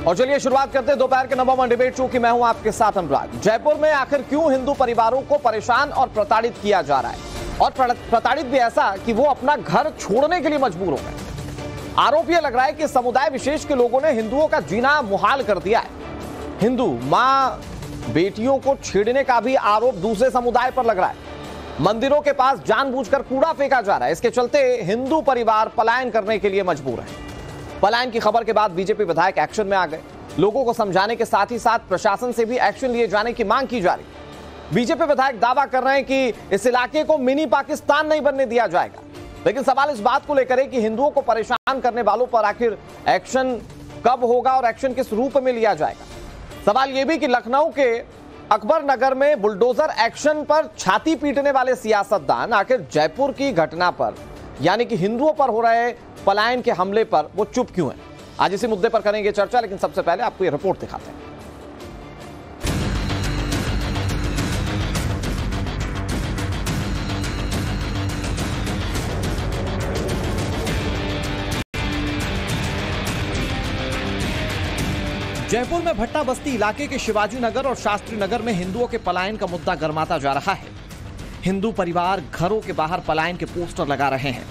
और चलिए शुरुआत करते हैं दोपहर के नंबर 1 डिबेट शो की। मैं हूं आपके साथ अनुराग। जयपुर में आखिर क्यों हिंदू परिवारों को परेशान और प्रताड़ित किया जा रहा है, और प्रताड़ित भी ऐसा कि वो अपना घर छोड़ने के लिए मजबूर हो गए। आरोप यह लग रहा है कि समुदाय विशेष के लोगों ने हिंदुओं का जीना मुहाल कर दिया है। हिंदू मां बेटियों को छेड़ने का भी आरोप दूसरे समुदाय पर लग रहा है। मंदिरों के पास जानबूझकर कूड़ा फेंका जा रहा है। इसके चलते हिंदू परिवार पलायन करने के लिए मजबूर है। पलायन की खबर के बाद बीजेपी विधायक एक्शन में आ गए। लोगों को समझाने के साथ ही साथ प्रशासन से भी एक्शन लिए जाने की मांग की जा रही। बीजेपी विधायक दावा कर रहे हैं कि इस इलाके को मिनी पाकिस्तान नहीं बनने दिया जाएगा। लेकिन सवाल इस बात को लेकर है कि हिंदुओं को परेशान करने वालों पर आखिर एक्शन कब होगा और एक्शन किस रूप में लिया जाएगा। सवाल यह भी कि लखनऊ के अकबर नगर में बुलडोजर एक्शन पर छाती पीटने वाले सियासतदान आखिर जयपुर की घटना पर, यानी कि हिंदुओं पर हो रहे पलायन के हमले पर वो चुप क्यों हैं? आज इसी मुद्दे पर करेंगे चर्चा, लेकिन सबसे पहले आपको ये रिपोर्ट दिखाते हैं। जयपुर में भट्टा बस्ती इलाके के शिवाजी नगर और शास्त्री नगर में हिंदुओं के पलायन का मुद्दा गरमाता जा रहा है। हिंदू परिवार घरों के बाहर पलायन के पोस्टर लगा रहे हैं।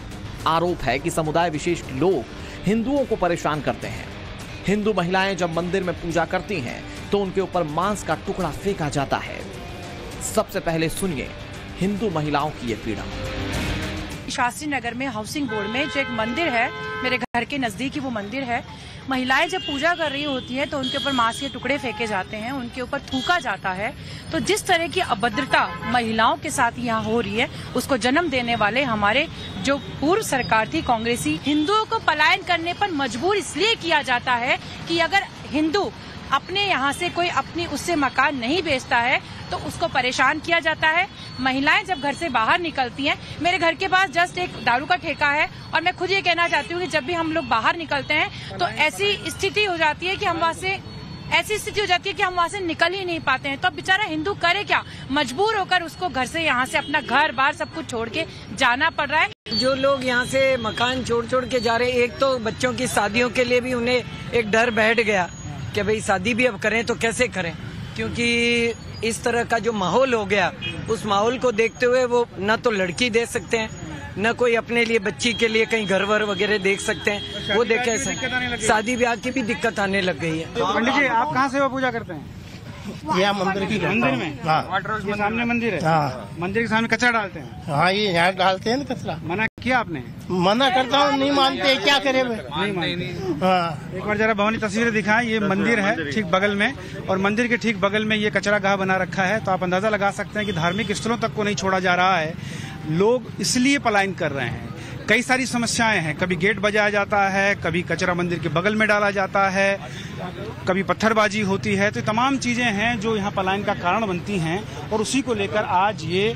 आरोप है कि समुदाय विशेष के लोग हिंदुओं को परेशान करते हैं। हिंदू महिलाएं जब मंदिर में पूजा करती हैं तो उनके ऊपर मांस का टुकड़ा फेंका जाता है। सबसे पहले सुनिए हिंदू महिलाओं की ये पीड़ा। शास्त्री नगर में हाउसिंग बोर्ड में जो एक मंदिर है, मेरे घर के नजदीक ही वो मंदिर है, महिलाएं जब पूजा कर रही होती है तो उनके ऊपर मांस के टुकड़े फेंके जाते हैं, उनके ऊपर थूका जाता है। तो जिस तरह की अभद्रता महिलाओं के साथ यहाँ हो रही है, उसको जन्म देने वाले हमारे जो पूर्व सरकार थी कांग्रेसी, हिंदुओं को पलायन करने पर मजबूर इसलिए किया जाता है कि अगर हिंदू अपने यहाँ से कोई अपनी उससे मकान नहीं बेचता है तो उसको परेशान किया जाता है। महिलाएं जब घर से बाहर निकलती हैं, मेरे घर के पास जस्ट एक दारू का ठेका है और मैं खुद ये कहना चाहती हूँ कि जब भी हम लोग बाहर निकलते हैं तो ऐसी स्थिति हो जाती है कि हम वहाँ से निकल ही नहीं पाते हैं। तो अब बेचारा हिंदू करे क्या, मजबूर होकर उसको घर से यहाँ से अपना घर बार सब कुछ छोड़ के जाना पड़ रहा है। जो लोग यहाँ से मकान छोड़ के जा रहे हैं, एक तो बच्चों की शादियों के लिए भी उन्हें एक डर बैठ गया कि भाई शादी भी अब करें तो कैसे करें, क्योंकि इस तरह का जो माहौल हो गया, उस माहौल को देखते हुए वो न तो लड़की दे सकते हैं, न कोई अपने लिए बच्ची के लिए कहीं घर वर वगैरह देख सकते हैं। वो देखे शादी ब्याह की भी दिक्कत आने लग गई है। पंडित जी, आप कहाँ से वो पूजा करते हैं? यहाँ मंदिर में। हाँ। ये सामने मंदिर है। हाँ। मंदिर के सामने कचरा डालते हैं। हाँ, ये यहाँ डालते हैं ना कचरा। मना किया आपने? मना करता हूँ, नहीं मानते, क्या करे? नहीं मानते। हाँ। एक बार जरा भवानी तस्वीरें दिखाएं। ये मंदिर है ठीक बगल में, और मंदिर के ठीक बगल में ये कचरा गाह बना रखा है। तो आप अंदाजा लगा सकते हैं कि धार्मिक स्थलों तक को नहीं छोड़ा जा रहा है। लोग इसलिए पलायन कर रहे हैं। कई सारी समस्याएं हैं, कभी गेट बजाया जाता है, कभी कचरा मंदिर के बगल में डाला जाता है, कभी पत्थरबाजी होती है। तो तमाम चीजें हैं जो यहाँ पलायन का कारण बनती हैं, और उसी को लेकर आज ये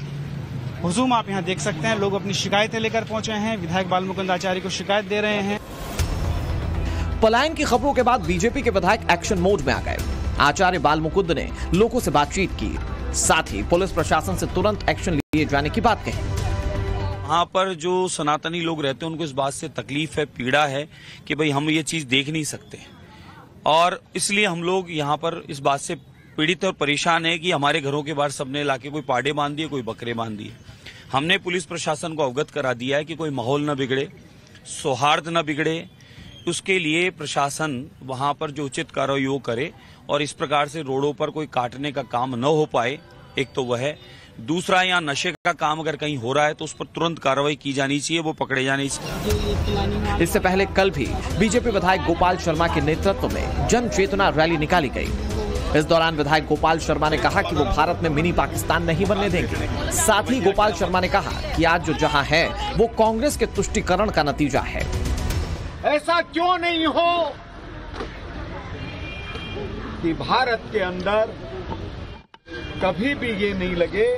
हुजूम आप यहाँ देख सकते हैं। लोग अपनी शिकायतें लेकर पहुंचे हैं। विधायक बालमुकुंद आचार्य को शिकायत दे रहे हैं। पलायन की खबरों के बाद बीजेपी के विधायक एक्शन मोड में आ गए। आचार्य बालमुकुंद ने लोगों से बातचीत की, साथ ही पुलिस प्रशासन से तुरंत एक्शन लिए जाने की बात कही। वहाँ पर जो सनातनी लोग रहते हैं उनको इस बात से तकलीफ है, पीड़ा है कि भाई हम ये चीज देख नहीं सकते, और इसलिए हम लोग यहाँ पर इस बात से पीड़ित और परेशान है कि हमारे घरों के बाहर सबने लाके कोई पाड़े बांध दिए, कोई बकरे बांध दिए। हमने पुलिस प्रशासन को अवगत करा दिया है कि कोई माहौल न बिगड़े, सौहार्द न बिगड़े, उसके लिए प्रशासन वहाँ पर जो उचित कार्रवाई वो करे, और इस प्रकार से रोडों पर कोई काटने का काम न हो पाए। एक तो वह है। दूसरा, यहाँ नशे का काम अगर कहीं हो रहा है तो उस पर तुरंत कार्रवाई की जानी चाहिए, वो पकड़े जाने चाहिए। इससे पहले कल भी बीजेपी विधायक गोपाल शर्मा के नेतृत्व में जन चेतना रैली निकाली गई। इस दौरान विधायक गोपाल शर्मा ने कहा कि वो भारत में मिनी पाकिस्तान नहीं बनने देंगे। साथ ही गोपाल शर्मा ने कहा कि आज जो जहां है वो कांग्रेस के तुष्टीकरण का नतीजा है। ऐसा क्यों नहीं हो कि भारत के अंदर कभी भी ये नहीं लगे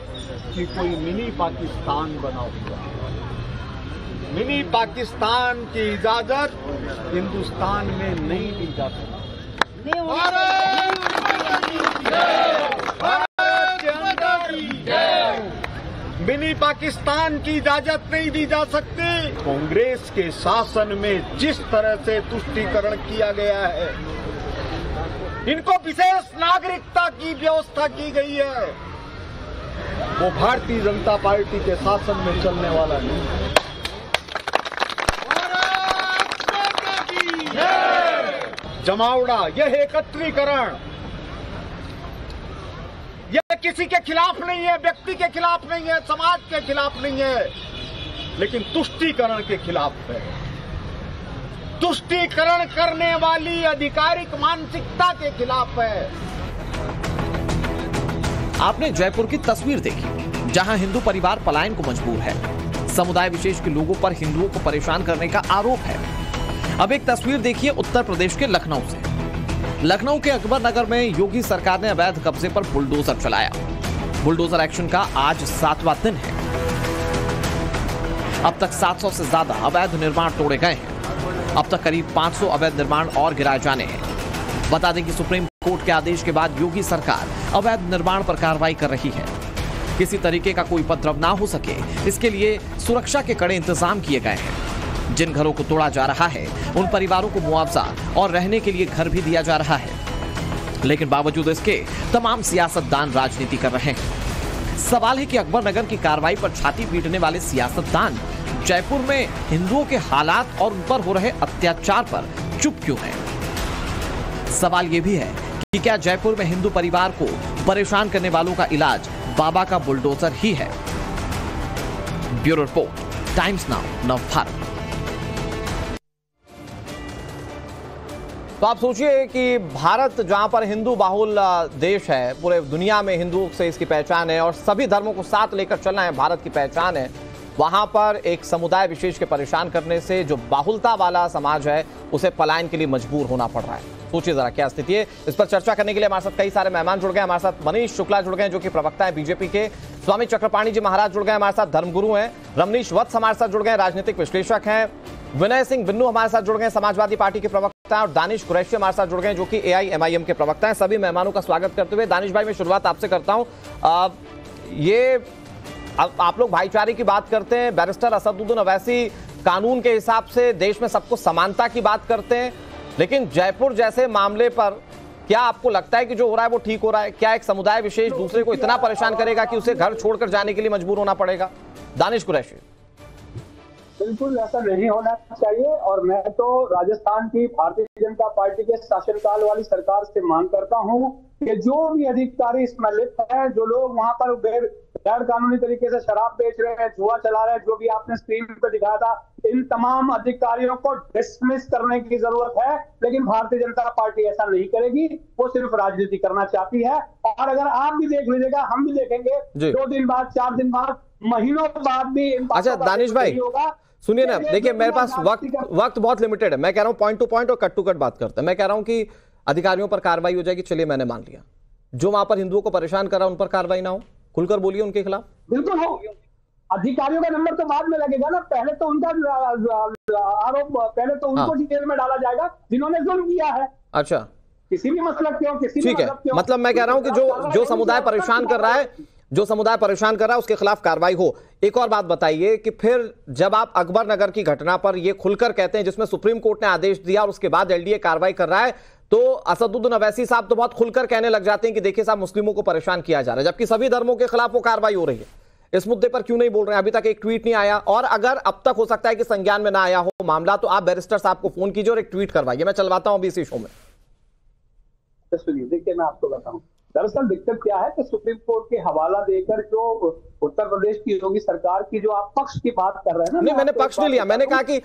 कि कोई मिनी पाकिस्तान बना हुआ है। मिनी पाकिस्तान की इजाजत हिंदुस्तान में नहीं दी जा सकती। मिनी पाकिस्तान की इजाजत नहीं दी जा सकती। कांग्रेस के शासन में जिस तरह से तुष्टीकरण किया गया है, इनको विशेष नागरिकता की व्यवस्था की गई है, वो भारतीय जनता पार्टी के शासन में चलने वाला नहीं। जमावड़ा, यह एकत्रीकरण, यह किसी के खिलाफ नहीं है, व्यक्ति के खिलाफ नहीं है, समाज के खिलाफ नहीं है, लेकिन तुष्टीकरण के खिलाफ है। तुष्टीकरण करने वाली आधिकारिक मानसिकता के खिलाफ है। आपने जयपुर की तस्वीर देखी, जहां हिंदू परिवार पलायन को मजबूर है। समुदाय विशेष के लोगों पर हिंदुओं को परेशान करने का आरोप है। अब एक तस्वीर देखिए उत्तर प्रदेश के लखनऊ से। लखनऊ के अकबर नगर में योगी सरकार ने अवैध कब्जे पर बुलडोजर चलाया। बुलडोजर एक्शन का आज 7वां दिन है। अब तक 700 से ज्यादा अवैध निर्माण तोड़े गए हैं। अब तक करीब 500 अवैध निर्माण और गिराए जाने हैं। बता दें कि सुप्रीम कोर्ट के आदेश के बाद योगी सरकार अवैध निर्माण पर कार्रवाई कर रही है। किसी तरीके का कोई उपद्रव ना हो सके, इसके लिए सुरक्षा के कड़े इंतजाम किए गए हैं। जिन घरों को तोड़ा जा रहा है उन परिवारों को मुआवजा और रहने के लिए घर भी दिया जा रहा है। लेकिन बावजूद इसके तमाम सियासतदान राजनीति कर रहे हैं। सवाल है कि अकबर नगर की कार्रवाई पर छाती पीटने वाले सियासतदान जयपुर में हिंदुओं के हालात और उन पर हो रहे अत्याचार पर चुप क्यों हैं? सवाल यह भी है कि क्या जयपुर में हिंदू परिवार को परेशान करने वालों का इलाज बाबा का बुलडोजर ही है? Bureau report, times now, Navbharat. तो आप सोचिए कि भारत जहां पर हिंदू बाहुल देश है, पूरे दुनिया में हिंदुओं से इसकी पहचान है और सभी धर्मों को साथ लेकर चलना है भारत की पहचान है, वहां पर एक समुदाय विशेष के परेशान करने से जो बाहुलता वाला समाज है उसे पलायन के लिए मजबूर होना पड़ रहा है। सोचिए जरा क्या स्थिति है। इस पर चर्चा करने के लिए हमारे साथ कई सारे मेहमान जुड़ गए। हमारे साथ मनीष शुक्ला जुड़ गए जो कि प्रवक्ता है बीजेपी के, स्वामी चक्रपाणी जी महाराज जुड़ गए हमारे साथ, धर्मगुरु हैं, रमनीश वत्स हमारे साथ जुड़ गए, राजनीतिक विश्लेषक हैं, विनय सिंह बिन्नू हमारे साथ जुड़ गए, समाजवादी पार्टी के प्रवक्ता हैं, और दानिश कुरैशी हमारे साथ जुड़ गए जो कि AIMIM के प्रवक्ता हैं। सभी मेहमानों का स्वागत करते हुए दानिश भाई, मैं शुरुआत आपसे करता हूं। ये आप लोग भाईचारे की बात करते हैं, बैरिस्टर असदुद्दीन अवैसी कानून के हिसाब से देश में सबको समानता की बात करते हैं, लेकिन जयपुर जैसे मामले पर क्या आपको लगता है कि जो हो रहा है वो ठीक हो रहा है? क्या एक समुदाय विशेष दूसरे को इतना परेशान करेगा कि उसे घर छोड़कर जाने के लिए मजबूर होना पड़ेगा? दानिश कुरैशी। बिल्कुल ऐसा नहीं होना चाहिए, और मैं तो राजस्थान की भारतीय जनता पार्टी के शासनकाल वाली सरकार से मांग करता हूं कि जो भी अधिकारी इसमें लिप्त है, जो लोग वहां पर गैर कानूनी तरीके से शराब बेच रहे हैं, जुआ चला रहे हैं, जो भी आपने स्क्रीन पर दिखाया था, इन तमाम अधिकारियों को डिसमिस करने की जरूरत है। लेकिन भारतीय जनता पार्टी ऐसा नहीं करेगी, वो सिर्फ राजनीति करना चाहती है। और अगर आप भी देख लीजिएगा, हम भी देखेंगे 2 दिन बाद, 4 दिन बाद, महीनों बाद भी। अच्छा दानिश भाई सुनिए ना, देखिए मेरे पास वक्त बहुत लिमिटेड है। मैं कह रहा हूं पॉइंट टू पॉइंट और कट टू कट बात करते हैं। मैं कह रहा हूं कि अधिकारियों पर कार्रवाई हो जाएगी, चलिए मैंने मान लिया। जो वहां पर हिंदुओं को परेशान कर रहा उन पर कार्रवाई ना हो, खुलकर बोलिए उनके खिलाफ। बिल्कुल हो, अधिकारियों का नंबर तो बाद में लगेगा ना, पहले तो उनका आरोप, पहले तो उनको जेल में डाला जाएगा जिन्होंने जुल्म किया है। अच्छा, किसी भी मसलब क्यों, किसी भी ठीक है, मतलब मैं कह रहा हूं कि जो समुदाय परेशान कर रहा है, उसके खिलाफ कार्रवाई हो। एक और बात बताइए कि फिर जब आप अकबर नगर की घटना पर ये खुलकर कहते हैं, जिसमें सुप्रीम कोर्ट ने आदेश दिया और उसके बाद LDA कार्रवाई कर रहा है, तो असदुद्दीन अवैसी साहब तो बहुत खुलकर कहने लग जाते हैं कि देखिए साहब मुस्लिमों को परेशान किया जा रहा है, जबकि सभी धर्मों के खिलाफ वो कार्रवाई हो रही है। इस मुद्दे पर क्यों नहीं बोल रहे हैं? अभी तक एक ट्वीट नहीं आया, और अगर अब तक हो सकता है कि संज्ञान में ना आया हो मामला, तो आप बैरिस्टर साहब को फोन कीजिए और एक ट्वीट करवाइए। मैं चलवाता हूं अभी इसी शो में। सुनिए, देखिए मैं आपको बताऊं, दरअसल दिक्कत क्या है कि सुप्रीम कोर्ट के हवाला देकर जो उत्तर प्रदेश की योगी सरकार की जो आप पक्ष की बात कर रहे हैं ना, नहीं मैंने पक्ष नहीं लिया, मैंने कहा कि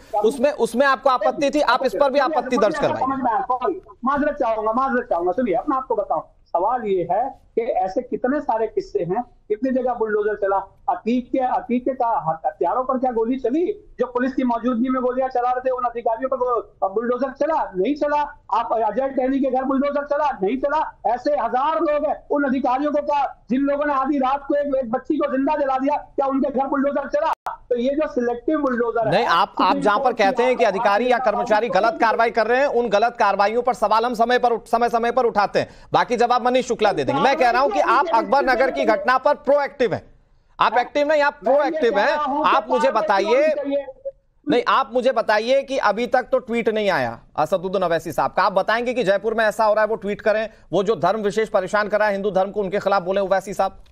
उसमें आपको आपत्ति थी, आप इस पर भी आपत्ति दर्ज करवाइए। माजरत चाहूंगा। सुनिए, अब मैं आपको बताऊं, सवाल ये है कि ऐसे कितने सारे किस्से हैं, कितनी जगह बुलडोजर चला, अतीक के हथियारों पर क्या गोली चली? जो पुलिस की मौजूदगी में गोलियां चला रहे थे उन अधिकारियों पर बुलडोजर चला? नहीं चला। आप अजय टहनी के घर बुलडोजर चला? नहीं चला। ऐसे 1000 लोग हैं, उन अधिकारियों को क्या, जिन लोगों ने आधी रात को एक बच्ची को जिंदा जला दिया, क्या उनके घर बुलडोजर चला? तो ये जो सिलेक्टिव बुलडोजर है, नहीं, आप जहां पर कहते हैं कि अधिकारी या कर्मचारी गलत कार्रवाई कर रहे हैं, उन गलत कार्रवाइयों पर सवाल हम समय पर उठाते हैं, बाकी जवाब मनीष शुक्ला दे देंगे। मैं कह रहा हूं कि आप अकबर नगर की घटना पर प्रोएक्टिव हैं, आप एक्टिव नहीं, आप प्रोएक्टिव हैं। आप मुझे बताइए, नहीं, आप मुझे बताइए कि अभी तक तो ट्वीट नहीं आया असदुद्दीन ओवैसी साहब का। आप बताएंगे कि जयपुर में ऐसा हो रहा है, वो ट्वीट करें, वो जो धर्म विशेष परेशान कर रहा है हिंदू धर्म को, उनके खिलाफ बोले ओवैसी साहब?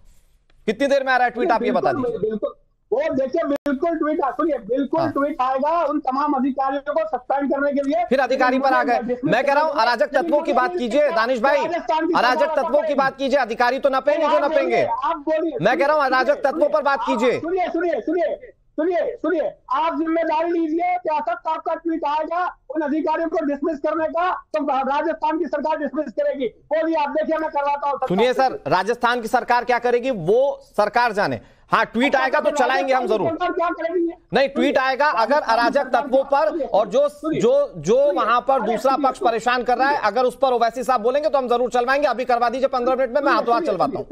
कितनी देर में आ रहा है ट्वीट, आप ये बता दीजिए। बिल्कुल, वो देखिए बिल्कुल ट्वीट सुनिए, बिल्कुल ट्वीट आएगा उन तमाम अधिकारियों को सस्पेंड करने के लिए। फिर अधिकारी पर आ गए। मैं कह रहा हूं अराजक तत्वों की बात कीजिए दानिश भाई, अराजक तत्वों की बात कीजिए, अधिकारी तो नपेंगे जो नपेंगे। आप बोलिए, मैं कह रहा हूं अराजक तत्वों पर बात कीजिए। सुनिए सुनिए सुनिए सुनिए सुनिए, आप जिम्मेदारी लीजिए कि असद आपका ट्वीट आएगा उन अधिकारियों को डिसमिस करने का, तो राजस्थान की सरकार डिसमिस करेगी। बोलिए, आप देखिए मैं करवाता हूं। सुनिए सर, राजस्थान की सरकार क्या करेगी वो सरकार जाने। हाँ, ट्वीट आएगा तो चलाएंगे हम जरूर। क्या करेगी? नहीं, ट्वीट आएगा अगर अराजक तत्वों पर और जो वहां पर दूसरा पक्ष परेशान कर रहा है, अगर उस पर ओवैसी साहब बोलेंगे तो हम जरूर चलवाएंगे। अभी करवा दीजिए 15 मिनट में, मैं हाथों हाथ चलवाता हूँ।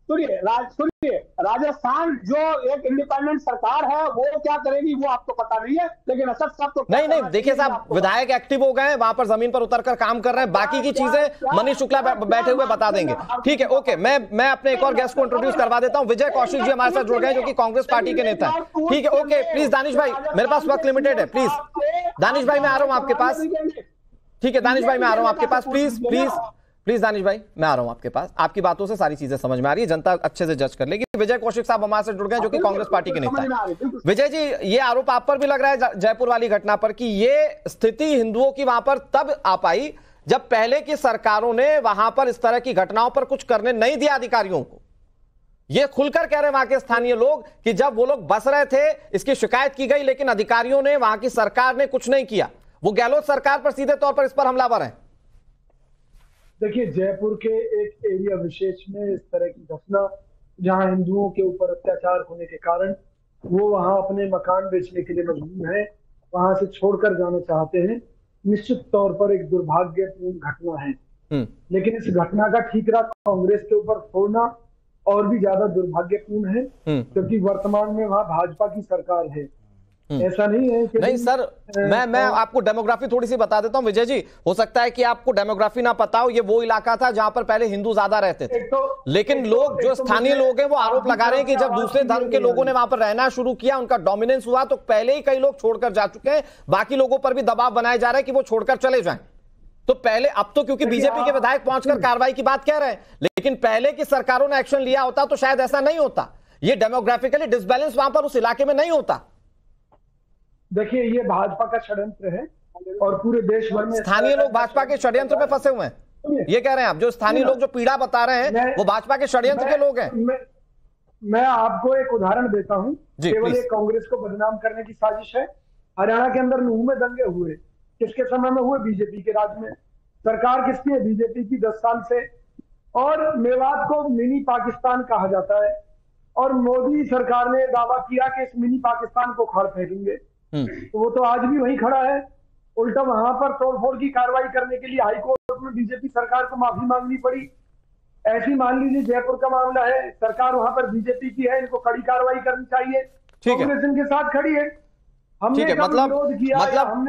सुनिए, राजस्थान जो एक इंडिपेंडेंट सरकार है वो क्या करेगी वो आपको पता नहीं है, लेकिन असद साहब तो नहीं, देखिए साहब, विधायक एक्टिव हो गए हैं, वहां पर जमीन पर उतरकर काम कर रहे हैं। बाकी की चीजें मनीष शुक्ला बैठे हुए बता देंगे। ठीक है, ओके। मैं अपने एक और गेस्ट को इंट्रोड्यूस करवा देता हूं। विजय कौशिक जी हमारे साथ जुड़ गए, जो कि कांग्रेस पार्टी के नेता है। ठीक है, ओके। प्लीज दानिश भाई, मेरे पास वक्त लिमिटेड है, प्लीज दानिश भाई मैं आ रहा हूं आपके पास। ठीक है दानिश भाई, मैं आ रहा हूं आपके पास, प्लीज दानिश भाई मैं आ रहा हूं आपके पास। आपकी बातों से सारी चीजें समझ में आ रही है, जनता अच्छे से जज कर लेगी। विजय कौशिक साहब हमारे से जुड़ गए, जो कि कांग्रेस पार्टी के नेता है। विजय जी, ये आरोप आप पर भी लग रहा है जयपुर वाली घटना पर कि ये स्थिति हिंदुओं की वहां पर तब आ पाई जब पहले की सरकारों ने वहां पर इस तरह की घटनाओं पर कुछ करने नहीं दिया अधिकारियों को। ये खुलकर कह रहे हैं वहां के स्थानीय लोग कि जब वो लोग बस रहे थे इसकी शिकायत की गई, लेकिन अधिकारियों ने, वहां की सरकार ने कुछ नहीं किया। वो गहलोत सरकार पर सीधे तौर पर इस पर हमलावर है। देखिए, जयपुर के एक एरिया विशेष में इस तरह की घटना, जहां हिंदुओं के ऊपर अत्याचार होने के कारण वो वहां अपने मकान बेचने के लिए मजबूर हैं, वहां से छोड़कर जाना चाहते हैं, निश्चित तौर पर एक दुर्भाग्यपूर्ण घटना है। लेकिन इस घटना का ठीकरा कांग्रेस के ऊपर फोड़ना और भी ज्यादा दुर्भाग्यपूर्ण है, क्योंकि वर्तमान में वहां भाजपा की सरकार है। ऐसा नहीं है कि नहीं सर, मैं आपको डेमोग्राफी थोड़ी सी बता देता हूं विजय जी। हो सकता है कि आपको डेमोग्राफी ना पता हो, ये वो इलाका था जहां पर पहले हिंदू ज्यादा रहते थे। लेकिन लोग, जो स्थानीय लोग हैं, वो आरोप लगा रहे हैं कि जब दूसरे धर्म के लोगों ने वहां पर रहना शुरू किया, उनका डोमिनेंस हुआ, तो पहले ही कई लोग छोड़कर जा चुके हैं। बाकी लोगों पर भी दबाव बनाया जा रहा है कि वो छोड़कर चले जाएं। तो पहले, अब तो क्योंकि बीजेपी के विधायक पहुंचकर कार्रवाई की बात कह रहे हैं, लेकिन पहले की सरकारों ने एक्शन लिया होता तो शायद ऐसा नहीं होता। ये डेमोग्राफिकली डिसबैलेंस वहां पर उस इलाके में नहीं होता। देखिए, ये भाजपा का षड्यंत्र है और पूरे देश भर में स्थानीय लोग भाजपा के षड्यंत्र में फंसे हुए हैं। ये कह रहे हैं आप, जो स्थानीय लोग जो पीड़ा बता रहे हैं वो भाजपा के षड्यंत्र के लोग हैं। मैं आपको एक उदाहरण देता हूं, केवल एक कांग्रेस को बदनाम करने की साजिश है। हरियाणा के अंदर नूह में दंगे हुए, किसके समय में हुए? बीजेपी के राज में। सरकार किसकी है? बीजेपी की 10 साल से। और मेवात को मिनी पाकिस्तान कहा जाता है, और मोदी सरकार ने दावा किया कि इस मिनी पाकिस्तान को उखाड़ फेंकेंगे। तो वो तो आज भी वहीं खड़ा है। उल्टा वहां पर तोड़फोड़ की कार्रवाई करने के लिए हाईकोर्ट में बीजेपी सरकार को माफी मांगनी पड़ी। ऐसी मान लीजिए जयपुर का मामला है, सरकार वहां पर बीजेपी की है, इनको कड़ी कार्रवाई करनी चाहिए। कांग्रेस इनके साथ खड़ी है। ठीक है, मतलब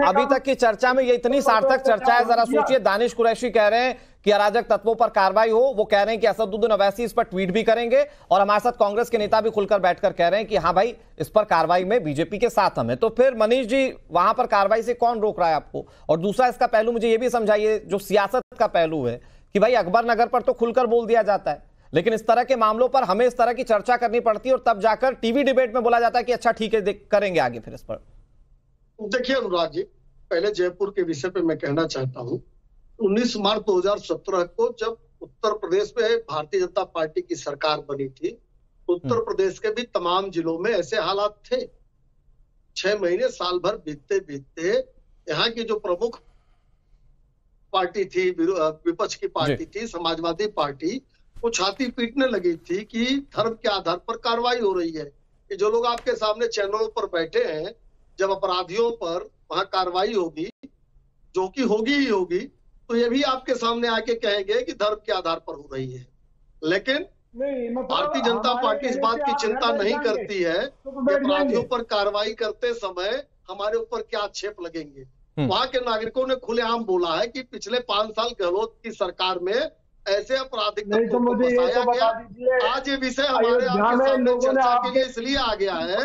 अभी तक की चर्चा में ये इतनी सार्थक चर्चा है। जरा सोचिए, दानिश कुरैशी कह रहे हैं कि अराजक तत्वों पर कार्रवाई हो, वो कह रहे हैं कि असदुद्दीन ओवैसी इस पर ट्वीट भी करेंगे, और हमारे साथ कांग्रेस के नेता भी खुलकर बैठकर कह रहे हैं कि हाँ भाई, इस पर कार्रवाई में बीजेपी के साथ हम हैं। तो फिर मनीष जी, वहां पर कार्रवाई से कौन रोक रहा है आपको? और दूसरा इसका पहलू मुझे ये भी समझाइए, जो सियासत का पहलू है कि भाई अकबर नगर पर तो खुलकर बोल दिया जाता है, लेकिन इस तरह के मामलों पर हमें इस तरह की चर्चा करनी पड़ती है और तब जाकर टीवी डिबेट में बोला जाता है कि अच्छा ठीक है, करेंगे आगे फिर इस पर। देखिए अनुराग जी, पहले जयपुर के विषय पे मैं कहना चाहता हूं, 19 मार्च 2017 को जब उत्तर प्रदेश में भारतीय जनता पार्टी की सरकार बनी थी, उत्तर प्रदेश के भी तमाम जिलों में ऐसे हालात थे। 6 महीने, साल भर बीतते बीतते यहाँ की जो प्रमुख पार्टी थी, विपक्ष की पार्टी थी, समाजवादी पार्टी, वो छाती पीटने लगी थी कि धर्म के आधार पर कार्रवाई हो रही है। कि जो लोग आपके सामने चैनलों पर बैठे हैं, जब अपराधियों पर वहां कार्रवाई होगी, जो कि होगी ही होगी, तो ये भी आपके सामने आके कहेंगे कि धर्म के आधार पर हो रही है। लेकिन भारतीय जनता पार्टी इस बात की चिंता नहीं करती है कि अपराधियों पर कार्रवाई करते समय हमारे ऊपर क्या आक्षेप लगेंगे। वहां के नागरिकों ने खुलेआम बोला है कि पिछले 5 साल गहलोत की सरकार में ऐसे आपराधिक नहीं तो मुझे ये तो बता दीजिए, आज ये विषय हमारे आपके सामने चर्चा के लिए इसलिए आ गया है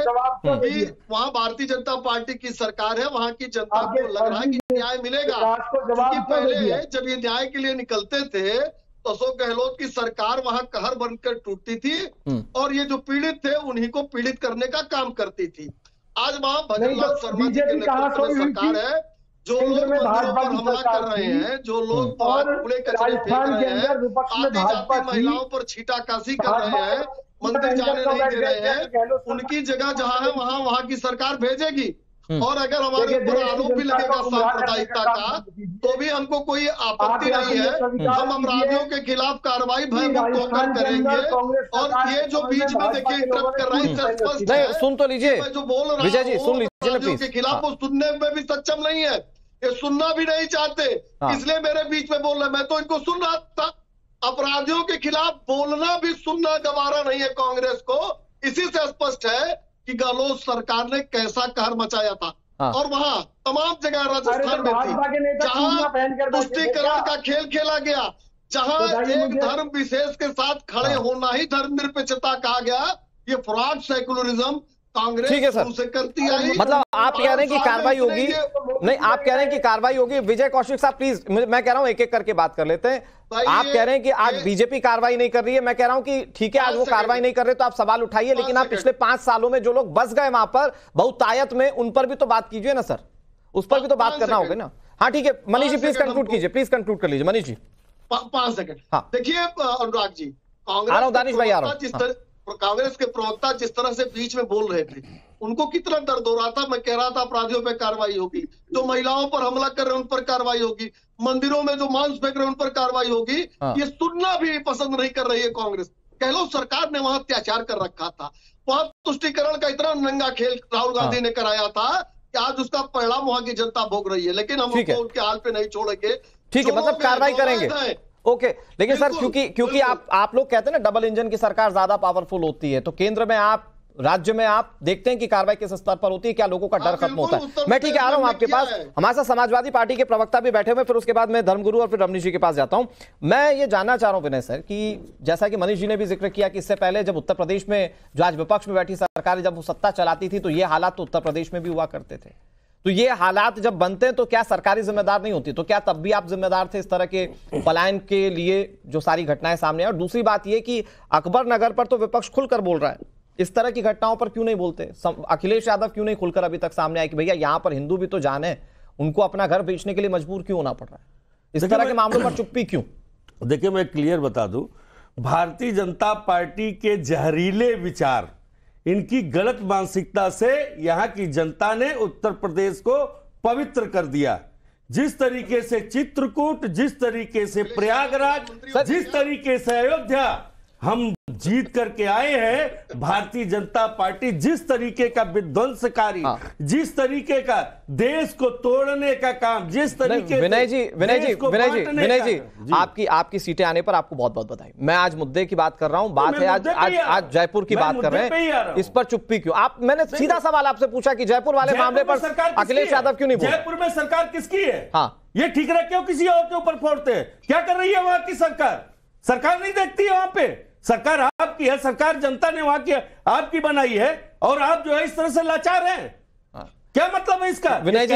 कि वहाँ भारतीय जनता पार्टी की सरकार है, वहाँ की जनता को लग रहा है कि न्याय मिलेगा। क्योंकि पहले जब ये न्याय के लिए निकलते थे तो अशोक गहलोत की सरकार वहाँ कहर बनकर टूटती थी और ये जो पीड़ित थे उन्हीं को पीड़ित करने का काम करती थी। आज वहाँ भजनलाल शर्मा जी के नेतृत्व में सरकार है, जो लोग मंदिरों पर हमला कर रहे हैं, जो लोग कूड़े कचरे फेंक रहे हैं, आदि जाति महिलाओं पर छीटाकाशी कर रहे हैं, मंदिर जाने नहीं दे रहे हैं, उनकी जगह जहाँ है वहाँ की सरकार भेजेगी। और अगर हमारे ऊपर आरोप भी लगेगा सांप्रदायिकता का तो भी हमको कोई आपत्ति नहीं है। हम अपराधियों के खिलाफ कार्रवाई भयमुक्त होकर करेंगे। और ये जो बीच में देखिए इंटरप्ट कर रहा है, सुन तो लीजिए जो बोल रहा विजय जी, सुन लीजिए अपराधियों के खिलाफ वो सुनने में भी सक्षम नहीं है, ये सुनना भी नहीं चाहते, इसलिए मेरे बीच में बोल रहे। मैं तो इनको सुन रहा था। अपराधियों के खिलाफ बोलना भी सुनना गवारा नहीं है कांग्रेस को। इसी से स्पष्ट है कि गहलोत सरकार ने कैसा कहर मचाया था। और वहां तमाम जगह राजस्थान में थी जहां तुष्टीकरण का खेल खेला गया, जहां एक धर्म विशेष के साथ खड़े होना ही धर्मनिरपेक्षता कहा गया। ये फ्रॉड सेकुलरिज्म कांग्रेस ठीक है सर, उसे करती आई। मतलब आप कह रहे हैं कि कार्रवाई होगी, नहीं आप कह रहे हैं कि कार्रवाई होगी। विजय कौशिक साहब प्लीज, मैं कह रहा हूं एक एक करके बात कर लेते हैं। आप कह रहे हैं कि आज बीजेपी कार्रवाई नहीं कर रही है, मैं कह रहा हूं कि ठीक है आज वो कार्रवाई नहीं कर रहे तो आप सवाल उठाइए, लेकिन आप पिछले 5 सालों में जो लोग बस गए वहां पर बहुतायत में, उन पर भी तो बात कीजिए ना सर, उस पर भी तो बात करना होगा ना। हाँ ठीक है मनीष जी प्लीज कंक्लूड कीजिए, प्लीज कंक्लूड कर लीजिए मनीष जी। 5 सेकंड। हाँ देखिए अनुराग जी, कांग्रेस के प्रवक्ता जिस तरह से बीच में बोल रहे थे उनको कितना दर्द हो रहा था। मैं कह रहा था अपराधियों पे कार्रवाई होगी, जो महिलाओं पर हमला कर रहे हैं उन पर कार्रवाई होगी, मंदिरों में जो मांस फेंक रहे हैं उन पर कार्रवाई होगी। ये सुनना भी पसंद नहीं कर रही है कांग्रेस। गहलोत सरकार ने वहां अत्याचार कर रखा था, वहां तुष्टीकरण का इतना नंगा खेल राहुल गांधी ने कराया था कि आज उसका परिणाम वहां की जनता भोग रही है। लेकिन हम उनको उनके हाल पे नहीं छोड़ेंगे। ठीक है, मतलब कार्रवाई करेंगे ओके। लेकिन सर क्योंकि आप लोग कहते हैं ना डबल इंजन की सरकार ज्यादा पावरफुल होती है, तो केंद्र में आप, राज्य में आप देखते हैं कि कार्रवाई किस स्तर पर होती है, क्या लोगों का डर खत्म होता है? मैं ठीक है आ रहा हूं आपके पास। हमारे साथ समाजवादी पार्टी के प्रवक्ता भी बैठे हुए, फिर उसके बाद मैं धर्मगुरु और फिर रमनीश जी के पास जाता हूं। मैं ये जानना चाह रहा हूं विनय सर कि जैसा कि मनीष जी ने भी जिक्र किया कि इससे पहले जब उत्तर प्रदेश में जो आज विपक्ष में बैठी सरकार जब वो सत्ता चलाती थी तो ये हालात तो उत्तर प्रदेश में भी हुआ करते थे। तो ये हालात जब बनते हैं तो क्या सरकारी जिम्मेदार नहीं होती? तो क्या तब भी आप जिम्मेदार थे इस तरह के पलायन के लिए जो सारी घटनाएं सामने आई? और दूसरी बात ये कि अकबर नगर पर तो विपक्ष खुलकर बोल रहा है, इस तरह की घटनाओं पर क्यों नहीं बोलते? अखिलेश यादव क्यों नहीं खुलकर अभी तक सामने आए कि भैया यहां पर हिंदू भी तो जान है, उनको अपना घर बेचने के लिए मजबूर क्यों होना पड़ रहा है? इस तरह के मामलों पर चुप्पी क्यों? देखिए मैं क्लियर बता दूं, भारतीय जनता पार्टी के जहरीले विचार, इनकी गलत मानसिकता से यहां की जनता ने उत्तर प्रदेश को पवित्र कर दिया। जिस तरीके से चित्रकूट, जिस तरीके से प्रयागराज, जिस तरीके से अयोध्या हम जीत करके आए हैं, भारतीय जनता पार्टी जिस तरीके का विध्वंसकारी, जिस तरीके का देश को तोड़ने का काम, जिस तरीके विनय जी आपकी सीटें आने पर आपको बहुत बहुत बधाई। मैं आज मुद्दे की बात कर रहा हूं, बात है आज जयपुर की बात कर रहे हैं, इस पर चुप्पी क्यों? मैंने सीधा सवाल आपसे पूछा कि जयपुर वाले मामले पर अखिलेश यादव क्यों नहीं बोले? जयपुर में सरकार किसकी है? हाँ ये ठीकरा क्यों किसी और के ऊपर फोड़ते हैं? क्या कर रही है वहां की सरकार? सरकार नहीं देखती है वहां पे, सरकार आपकी है, सरकार जनता ने वहां की आपकी बनाई है, और आप जो है इस तरह से लाचार हैं। क्या मतलब है इसका? विनय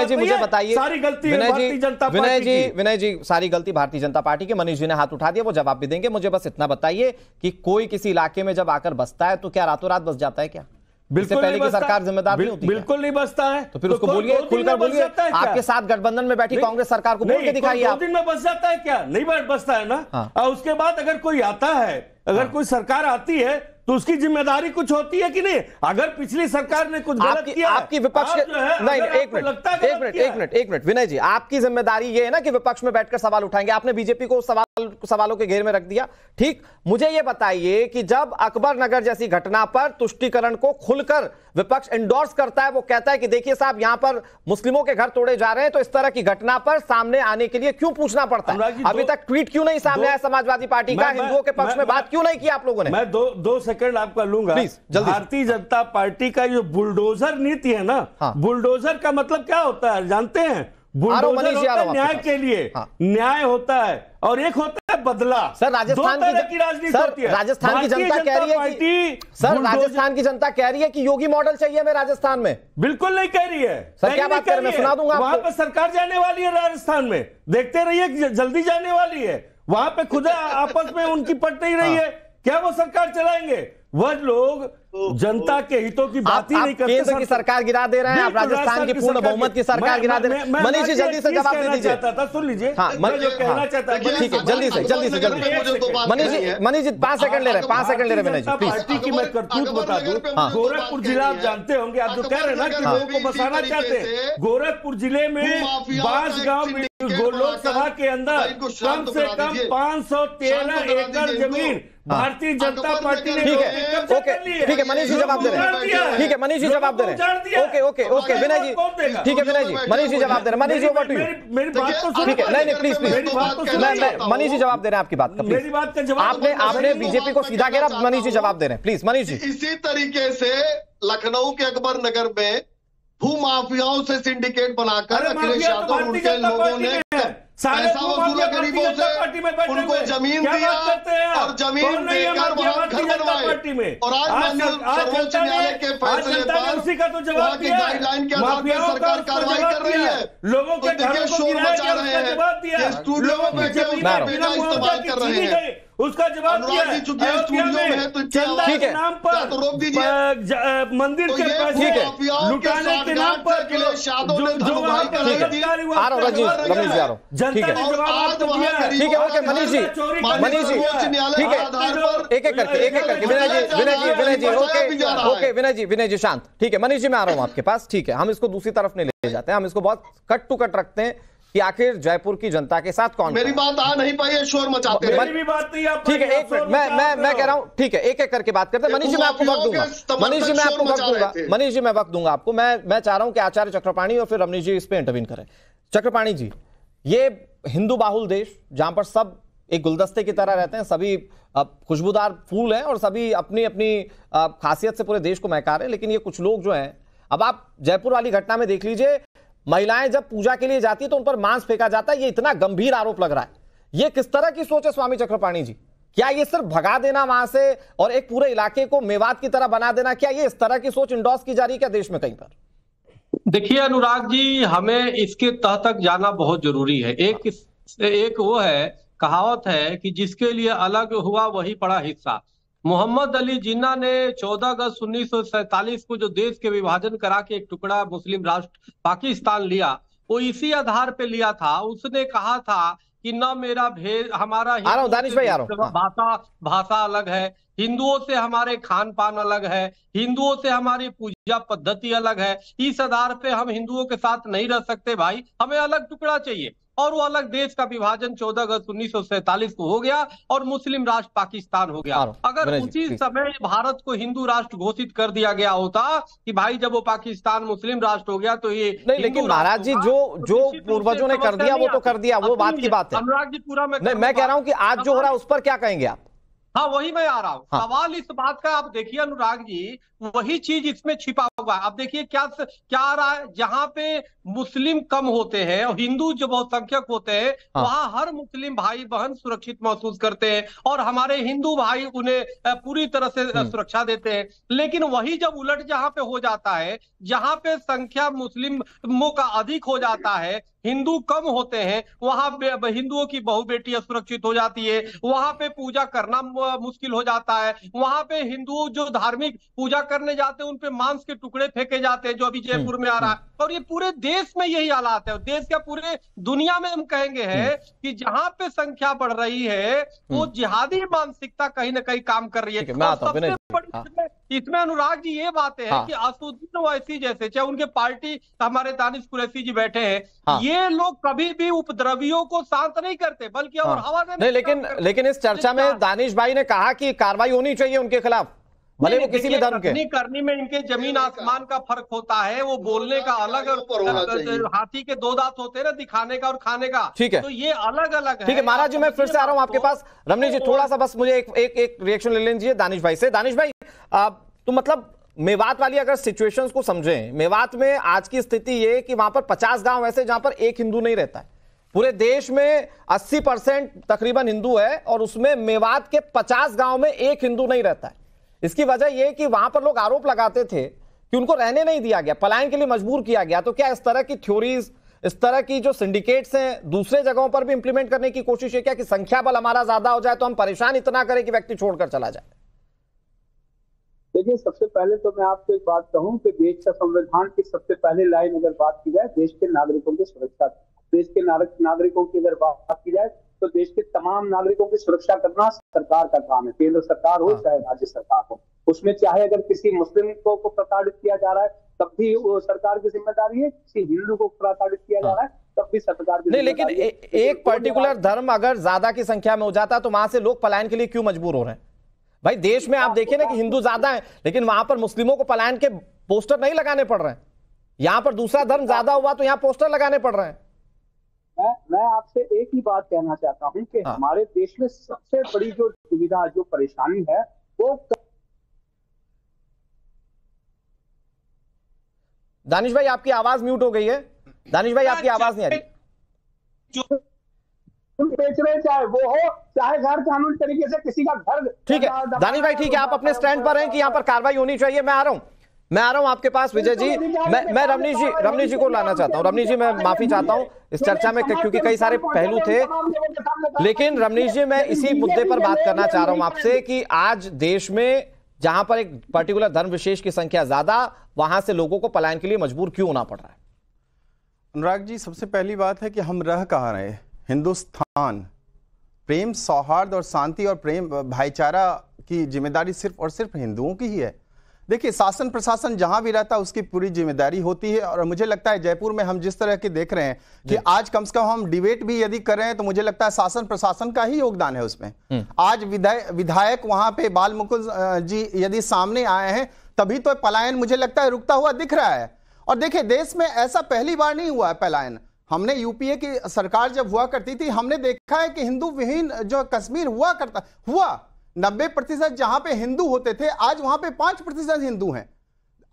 जी मुझे बताइए, सारी गलती भारतीय जनता पार्टी की। विनय जी सारी गलती भारतीय जनता पार्टी की। मनीष जी ने हाथ उठा दिया, वो जवाब भी देंगे। मुझे बस इतना बताइए कि कोई किसी इलाके में जब आकर बसता है तो क्या रातों रात बस जाता है? क्या बिल्कुल पहले की सरकार जिम्मेदार नहीं होती? बिल्कुल नहीं बसता है। तो फिर उसको बोलिए, खुलकर बोलिए। आपके साथ गठबंधन में बैठी कांग्रेस सरकार को बोल के दिखाइए। आप 2 दिन में बस जाता है क्या? नहीं बसता है ना। और उसके बाद अगर कोई आता है, अगर कोई सरकार आती है तो उसकी जिम्मेदारी कुछ होती है कि नहीं? अगर पिछली सरकार ने कुछ गलत किया, आपकी विपक्ष नहीं, एक मिनट विनय जी, आपकी जिम्मेदारी ये है ना कि विपक्ष में बैठकर सवाल उठाएंगे। आपने बीजेपी को सवालों के घेरे में रख दिया। ठीक, मुझे ये बताइए कि जब अकबर नगर जैसी घटना पर तुष्टीकरण को खुलकर विपक्ष एंडोर्स करता है, वो कहता है कि देखिए साहब यहां पर मुस्लिमों के घर तोड़े जा रहे हैं, तो इस तरह की घटना पर सामने आने के लिए क्यों पूछना पड़ता है? अभी तक ट्वीट क्यों नहीं सामने आया समाजवादी पार्टी का? हिंदुओं के पक्ष में बात क्यों नहीं की आप लोगों ने? मैं 2 सेकंड आपका लूंगा। भारतीय जनता पार्टी का जो बुलडोजर नीति है ना, बुलडोजर का मतलब क्या होता है जानते हैं? बुलडोजर होता है न्याय के लिए, न्याय होता है और एक होता है बदला। सर राजस्थान की राजनीति होती है। राजस्थान की जनता कह रही है कि सर राजस्थान की जनता कह रही है कि योगी मॉडल चाहिए हमें राजस्थान में। बिल्कुल नहीं कह रही है सर, क्या बात कर रहे हैं, मैं सुना दूंगा। वहां पे सरकार जाने वाली है राजस्थान में, देखते रहिए जल्दी जाने वाली है। वहां पे खुद आपस में उनकी पट नहीं रही है, क्या वो सरकार चलाएंगे? वह लोग जनता के हितों की बात ही नहीं करते। केंद्र की सरकार गिरा दे रहे हैं, आप राजस्थान की पूर्ण बहुमत की सरकार गिरा दे रहे हैं। मनीष जी जल्दी से जवाब दे दीजिए। सुन लीजिए, मैं जो कहना चाहता था, ठीक है जल्दी से मनीष जी 5 सेकंड ले रहे हैं, 5 सेकंड ले रहे हैं। पार्टी की मैं करतूत बता दूं, गोरखपुर जिला आप जानते होंगे, आप जो कह रहे हैं ना कि लोगों को बसाना चाहते हैं, गोरखपुर जिले में बांसगांव लोकसभा के अंदर कम से कम 513 एकड़ जमीन भारतीय जनता पार्टी ने ठीक है मनीष जी जवाब दे रहे हैं, ठीक है मनीष जी जवाब दे रहे हैं। ओके विनय जी, ठीक है विनय जी, मनीष जी जवाब दे रहे हैं। Manish ji over to you. मेरी बात तो ठीक है, नहीं प्लीज मनीष जी जवाब दे रहे हैं आपकी बात का। मेरी बात का जवाब आपने बीजेपी को सीधा घेरा, मनीष जी जवाब दे रहे हैं प्लीज। मनीष जी इसी तरीके से लखनऊ के अकबर नगर में भूमाफियाओं से सिंडिकेट बनाकर अखिलेश यादव और उनके लोगों ने पैसा वसूला गरीबों से, उनको जमीन दिया और जमीन देकर वहां घर बनवाए। और आज माननीय सर्वोच्च न्यायालय के फैसले पर वहां की गाइडलाइन के आधार पर सरकार कार्रवाई कर रही है। लोगों के देखिए शोर मचा रहे हैं, स्टूडियो में बैठे हुए बेटा इस्तेमाल कर रहे हैं। उसका जवाब दिया है। स्टूडियो में है तो ठीक है, नाम पर तो रोक दीजिए। मंदिर के पैसे लुटाने के नाम पर आ रहा रमेश जी आ रहा हूँ। ठीक है ओके मनीष जी ठीक है, एक एक करके विनय जी विनय जी शांत। ठीक है मनीष जी मैं आ रहा हूँ आपके पास। ठीक है, हम इसको दूसरी तरफ नहीं ले जाते हैं, हम इसको बहुत कट टू कट रखते हैं कि आखिर जयपुर की जनता के साथ कौन। मेरी बात आ नहीं पाई है, शोर मचाते हैं। मेरी भी बात नहीं आप। ठीक है एक मिनट मैं कह रहा हूं। ठीक है एक एक करके बात करते हैं। मनीष जी मैं आपको वक्त दूंगा, मनीष जी मैं वक्त दूंगा आपको। मैं चाह रहा हूं कि आचार्य चक्रपाणी और फिर रमनीश जी इस पे इंटरवीन करें। चक्रपाणी जी, ये हिंदू बाहुल देश जहां पर सब एक गुलदस्ते की तरह रहते हैं, सभी खुशबूदार फूल हैं और सभी अपनी अपनी खासियत से पूरे देश को महका रहे हैं, लेकिन ये कुछ लोग जो हैं, अब आप जयपुर वाली घटना में देख लीजिए, महिलाएं जब पूजा के लिए जाती है तो उन पर मांस फेंका जाता है। ये इतना गंभीर आरोप लग रहा है। ये किस तरह की सोच है स्वामी चक्रपाणी जी? क्या ये सिर्फ भगा देना वहां से और एक पूरे इलाके को मेवात की तरह बना देना, क्या ये इस तरह की सोच इंडोर्स की जा रही है क्या देश में कहीं पर? देखिए अनुराग जी, हमें इसके तह तक जाना बहुत जरूरी है। एक वो है, कहावत है कि जिसके लिए अलग हुआ वही पड़ा हिस्सा। मोहम्मद अली जिन्ना ने 14 अगस्त 1947 को जो देश के विभाजन करा के एक टुकड़ा मुस्लिम राष्ट्र पाकिस्तान लिया, वो इसी आधार पे लिया था। उसने कहा था कि न मेरा भेद, हमारा भाषा अलग है, हिंदुओं से हमारे खान पान अलग है, हिंदुओं से हमारी पूजा पद्धति अलग है, इस आधार पे हम हिंदुओं के साथ नहीं रह सकते भाई, हमें अलग टुकड़ा चाहिए। और वो अलग देश का विभाजन 14 अगस्त 1947 को हो गया और मुस्लिम राष्ट्र पाकिस्तान हो गया। अगर उसी समय भारत को हिंदू राष्ट्र घोषित कर दिया गया होता कि भाई जब वो पाकिस्तान मुस्लिम राष्ट्र हो गया तो ये नहीं, लेकिन महाराज जी जो पूर्वजों ने कर दिया वो तो कर दिया, वो बात की बात है। अनुराग जी पूरा मैं कह रहा हूँ कि आज जो हो रहा है उस पर क्या कहेंगे आप? हाँ वही मैं आ रहा हूँ। सवाल इस बात का, आप देखिए अनुराग जी, वही चीज इसमें छिपा हुआ है। आप देखिए क्या आ रहा है, जहां पे मुस्लिम कम होते हैं और हिंदू जो बहुसंख्यक होते हैं, वहां हर मुस्लिम भाई बहन सुरक्षित महसूस करते हैं और हमारे हिंदू भाई उन्हें पूरी तरह से सुरक्षा देते हैं। लेकिन वही जब उलट जहां पे हो जाता है, जहां पे संख्या मुस्लिमों का अधिक हो जाता है, हिंदू कम होते हैं, वहां हिंदुओं की बहु बेटियां सुरक्षित हो जाती है, वहां पे पूजा करना मुश्किल हो जाता है, वहां पे हिंदू जो धार्मिक पूजा करने जाते हैं उन पे मांस के टुकड़े फेंके जाते हैं, जो अभी जयपुर में आ रहा है। और ये पूरे देश में यही हालात है, देश का पूरे दुनिया में हम कहेंगे है कि जहां पे संख्या बढ़ रही है वो जिहादी मानसिकता कहीं ना कहीं काम कर रही है। सबसे बड़ी इसमें अनुराग जी ये बात है कि असदुद्दीन ओवैसी जैसे, चाहे उनके पार्टी हमारे दानिश कुरैशी जी बैठे हैं, ये लोग कभी भी उपद्रवियों को शांत नहीं करते बल्कि और हवा देने। लेकिन इस चर्चा में दानिश भाई ने कहा कि कार्रवाई होनी चाहिए उनके खिलाफ, भले वो किसी भी धर्म के। करनी में इनके जमीन आसमान का फर्क होता है, वो बोलने का अलग, हाथी के 2 दांत होते हैं ना, दिखाने का और खाने का। ठीक है, तो ये अलग अलग है। ठीक है महाराज जी, मैं फिर से आ रहा हूं आपके पास। रमनीश जी थोड़ा सा बस मुझे एक रिएक्शन ले लीजिए दानिश भाई से। दानिश भाई, तो मतलब मेवात वाली अगर सिचुएशंस को समझें, मेवात में आज की स्थिति ये कि वहां पर 50 गांव ऐसे जहां पर एक हिंदू नहीं रहता है। पूरे देश में 80% तकरीबन हिंदू है और उसमें मेवात के 50 गांव में एक हिंदू नहीं रहता है। इसकी वजह यह कि वहां पर लोग आरोप लगाते थे कि उनको रहने नहीं दिया गया, पलायन के लिए मजबूर किया गया। तो क्या इस तरह की थ्योरीज, इस तरह की जो सिंडिकेट्स हैं दूसरे जगहों पर भी इंप्लीमेंट करने की कोशिश है क्या कि संख्या बल हमारा ज्यादा हो जाए तो हम परेशान इतना करें कि व्यक्ति छोड़कर चला जाए? देखिए, सबसे पहले तो मैं आपको एक बात कहूं कि देश का संविधान की सबसे पहले लाइन अगर बात की जाए देश के नागरिकों की सुरक्षा, देश के नागरिकों की अगर बात की जाए तो देश के तमाम नागरिकों की सुरक्षा करना सरकार का काम है, केंद्र सरकार हो चाहे राज्य सरकार हो। उसमें चाहे अगर किसी मुस्लिम को प्रताड़ित किया जा रहा है तब भी वो सरकार की जिम्मेदारी है, किसी हिंदू को प्रताड़ित किया जा रहा है तब भी सरकार की नहीं। लेकिन एक पर्टिकुलर धर्म अगर ज्यादा की संख्या में हो जाता है तो वहां से लोग पलायन के लिए क्यों मजबूर हो रहे हैं? भाई देश में आप देखिए ना कि हिंदू ज्यादा है लेकिन वहां पर मुस्लिमों को पलायन के पोस्टर नहीं लगाने पड़ रहे हैं। यहां पर दूसरा धर्म ज्यादा हुआ तो यहां पोस्टर लगाने पड़ रहे हैं। मैं आपसे एक ही बात कहना चाहता हूं कि हमारे देश में सबसे बड़ी जो दुविधा, जो परेशानी है वो दानिश भाई आपकी आवाज म्यूट हो गई है। दानिश भाई आपकी आवाज नहीं आ रही। बेच रहे चाहे वो हो चाहे गैर कानूनी तरीके से किसी का घर। ठीक है दानिश भाई, ठीक है, आप अपने स्टैंड पर हैं कि यहाँ पर कार्रवाई होनी चाहिए। मैं आ रहा हूं आपके पास विजय जी। मैं रमनीश जी को लाना चाहता हूं। रमनीश जी मैं माफी चाहता हूं इस चर्चा में क्योंकि कई सारे पहलू थे, लेकिन रमनीश जी मैं इसी मुद्दे पर बात करना चाह रहा हूं आपसे कि आज देश में जहां पर एक पर्टिकुलर धर्म विशेष की संख्या ज्यादा, वहां से लोगों को पलायन के लिए मजबूर क्यों होना पड़ रहा है? अनुराग जी, सबसे पहली बात है कि हम रह कहाँ रहे। हिंदुस्तान प्रेम, सौहार्द और शांति और प्रेम भाईचारा की जिम्मेदारी सिर्फ और सिर्फ हिंदुओं की ही है। देखिए, शासन प्रशासन जहां भी रहता है उसकी पूरी जिम्मेदारी होती है और मुझे लगता है जयपुर में हम जिस तरह के देख रहे हैं कि आज कम से कम हम डिबेट भी यदि कर रहे हैं तो मुझे लगता है शासन प्रशासन का ही योगदान है उसमें। आज विधायक वहां पे बाल मुकुंद जी यदि सामने आए हैं तभी तो पलायन मुझे लगता है रुकता हुआ दिख रहा है। और देखिए, देश में ऐसा पहली बार नहीं हुआ है पलायन। हमने यूपीए की सरकार जब हुआ करती थी हमने देखा है कि हिंदू विहीन जो कश्मीर हुआ 90% जहां पे हिंदू होते थे आज वहां पे 5% हिंदू हैं।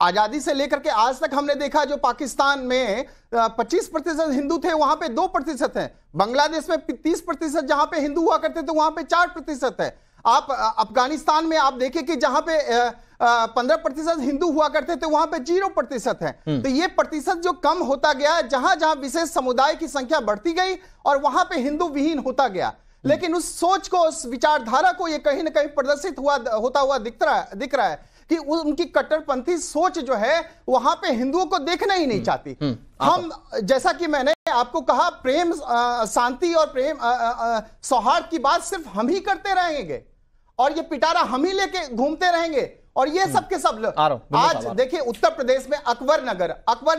आजादी से लेकर के आज तक हमने देखा जो पाकिस्तान में 25% हिंदू थे वहां पे 2% हैं। बांग्लादेश में 30% जहां पे हिंदू हुआ करते थे वहां पे 4% है। आप अफगानिस्तान में आप देखिए कि जहां पे 15% हिंदू हुआ करते थे वहां पे 0% है। तो ये प्रतिशत जो कम होता गया, जहां जहां विशेष समुदाय की संख्या बढ़ती गई और वहां पे हिंदू विहीन होता गया। लेकिन उस सोच को, उस विचारधारा को ये कहीं ना कहीं प्रदर्शित होता हुआ दिख रहा है कि उनकी कट्टरपंथी सोच जो है वहां पे हिंदुओं को देखना ही नहीं चाहती। हम, जैसा कि मैंने आपको कहा, प्रेम, शांति और प्रेम सौहार्द की बात सिर्फ हम ही करते रहेंगे और ये पिटारा हम ही लेके घूमते रहेंगे और ये सब के सब लोग। आज देखिए उत्तर प्रदेश में अकबर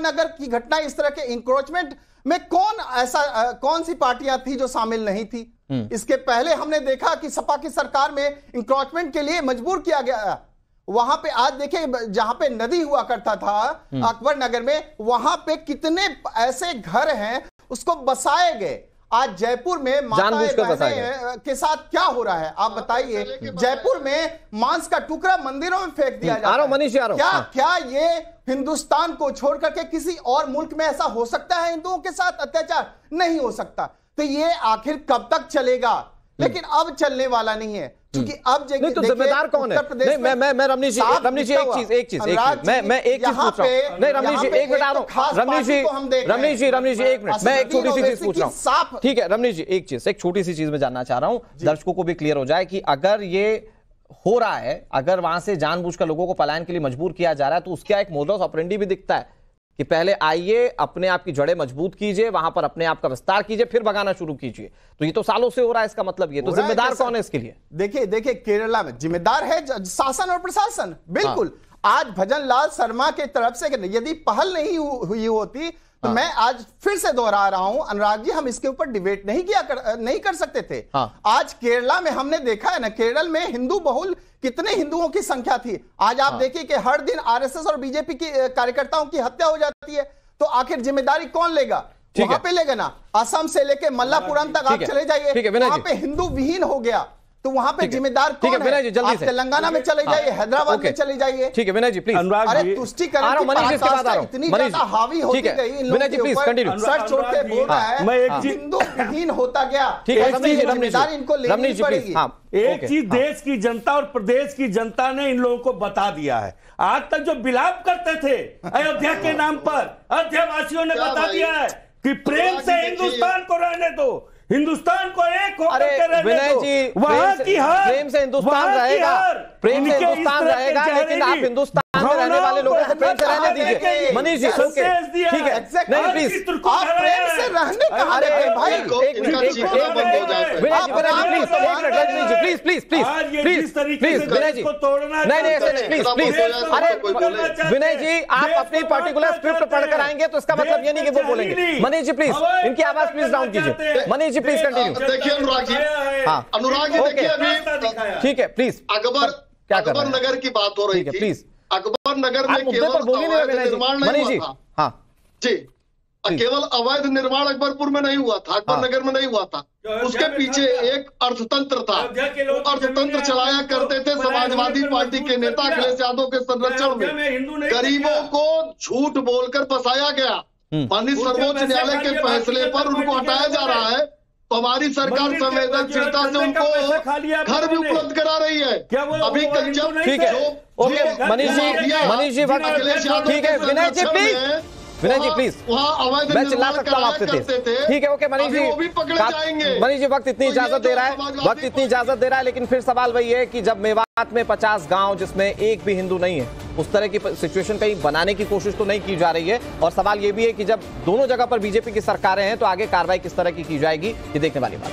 नगर की घटना, इस तरह के इंक्रोचमेंट में कौन सी पार्टियां थी जो शामिल नहीं थी? इसके पहले हमने देखा कि सपा की सरकार में इंक्रोचमेंट के लिए मजबूर किया गया। वहां पे आज देखिए जहां पे नदी हुआ करता था अकबर नगर में, वहां पे कितने ऐसे घर हैं उसको बसाए गए। आज जयपुर में माताएं के साथ क्या हो रहा है आप बताइए? जयपुर में मांस का टुकड़ा मंदिरों में फेंक दिया जा रहा है। क्या ये हिंदुस्तान को छोड़ करके किसी और मुल्क में ऐसा हो सकता है? हिंदुओं के साथ अत्याचार नहीं हो सकता। तो ये आखिर कब तक चलेगा? लेकिन अब चलने वाला नहीं है क्योंकि अब नहीं तो जिम्मेदार कौन है? नहीं, मैं रमनीश जी एक चीज मैं एक चीज पूछ रहा हूं। नहीं रमनीश जी एक मिनट आ रहा हूं। रमनीश जी एक मिनट, मैं एक छोटी सी चीज पूछ रहा हूं। ठीक है रमनीश जी, एक छोटी सी चीज में जानना चाह रहा हूं, दर्शकों को भी क्लियर हो जाए कि अगर ये हो रहा है, अगर वहां से जानबूझकर लोगों को पलायन के लिए मजबूर किया जा रहा है तो उसका एक मोडस ऑपरेंडी भी दिखता है कि पहले आइए, अपने आप की जड़ें मजबूत कीजिए, वहां पर अपने आप का विस्तार कीजिए, फिर भगाना शुरू कीजिए। तो ये तो सालों से हो रहा है, इसका मतलब ये तो जिम्मेदार कौन है इसके लिए? देखिए केरला में जिम्मेदार है शासन और प्रशासन, बिल्कुल। आज भजन लाल शर्मा के तरफ से यदि पहल नहीं हुई होती तो मैं आज फिर से दोहरा रहा हूं अनुराग जी, हम इसके ऊपर डिबेट नहीं कर सकते थे। आज केरला में हमने देखा है ना, केरल में हिंदू बहुल कितने हिंदुओं की संख्या थी। आज आप देखिए कि हर दिन आरएसएस और बीजेपी की कार्यकर्ताओं की हत्या हो जाती है। तो आखिर जिम्मेदारी कौन लेगा? वहां पे लेगा ना, असम से लेके मल्लापुरम तक आप चले जाइए, वहां पे हिंदू विहीन हो गया। तो वहां पे जिम्मेदार कौन है? विनय जी जल्दी से तेलंगाना में चले जाइए, हैदराबाद में चले जाइए। ठीक है विनय जी प्लीज। अरे तुष्टिकरण की पराकाष्ठा इतनी ज्यादा हावी होती गई इन लोगों के ऊपर, सर छोड़ के बोल रहा है हिंदू विहीन होता गया। जिम्मेदारी इनको लेनी पड़ेगी। एक चीज देश की जनता और प्रदेश की जनता ने इन लोगों को बता दिया है। आज तक जो विलाप करते थे अयोध्या के नाम पर, अयोध्या वासियों ने बता दिया है कि प्रेम से हिंदुस्तान को रहने दो, हिंदुस्तान को एक होकर के रहने दो। वहां की हार, प्रेम से हिंदुस्तान रहेगा, प्रेम से हिंदुस्तान रहेगा, लेकिन आप हिंदुस्तान में रहने वाले लोगों को प्रेम से रहने दीजिए। मनीष जी ओके ठीक है, नहीं प्लीज आप प्रेम से रहने कहां देते भाई? प्लीज प्लीज प्लीज प्लीज विनय जी, नहीं प्लीज प्लीज। अरे विनय जी आप अपनी पर्टिकुलर स्क्रिप्ट पढ़कर आएंगे तो इसका मतलब ये नहीं कि वो बोलेंगे। मनीष जी प्लीज इनकी आवाज प्लीज डाउन कीजिए। Manish ji please continue. देखिए अनुराग जी, हाँ अनुराग जी देखिए अभी ठीक है प्लीज। अकबर नगर की बात हो रही थी। प्लीज अकबर नगर में केवल अवैध निर्माण नहीं हुआ था। हाँ जी, केवल अवैध निर्माण अकबरपुर में नहीं हुआ था, अकबर नगर में नहीं हुआ था। उसके पीछे एक अर्थतंत्र था। अर्थतंत्र चलाया करते थे समाजवादी पार्टी के नेता अखिलेश यादव के संरक्षण में। गरीबों को झूठ बोलकर फंसाया गया। माननीय सर्वोच्च न्यायालय के फैसले पर उनको हटाया जा रहा है। तो हमारी सरकार संवेदनशीलता से उनको घर भी उपलब्ध करा रही है। अभी जब ठीक है ओके मनीष जी वक्त ठीक है। विनय जी प्लीज, विनय जी प्लीज, मैं चिल्ला सकता हूँ आपसे तेज। ठीक है ओके मनीष जी, मनीष जी वक्त इतनी इजाजत दे रहा है, लेकिन फिर सवाल वही है कि जब मेवात में 50 गांव जिसमें एक भी हिंदू नहीं है, उस तरह की सिचुएशन कहीं बनाने की कोशिश तो नहीं की जा रही है। और सवाल ये भी है कि जब दोनों जगह पर बीजेपी की सरकारें हैं तो आगे कार्रवाई किस तरह की जाएगी, ये देखने वाली बात।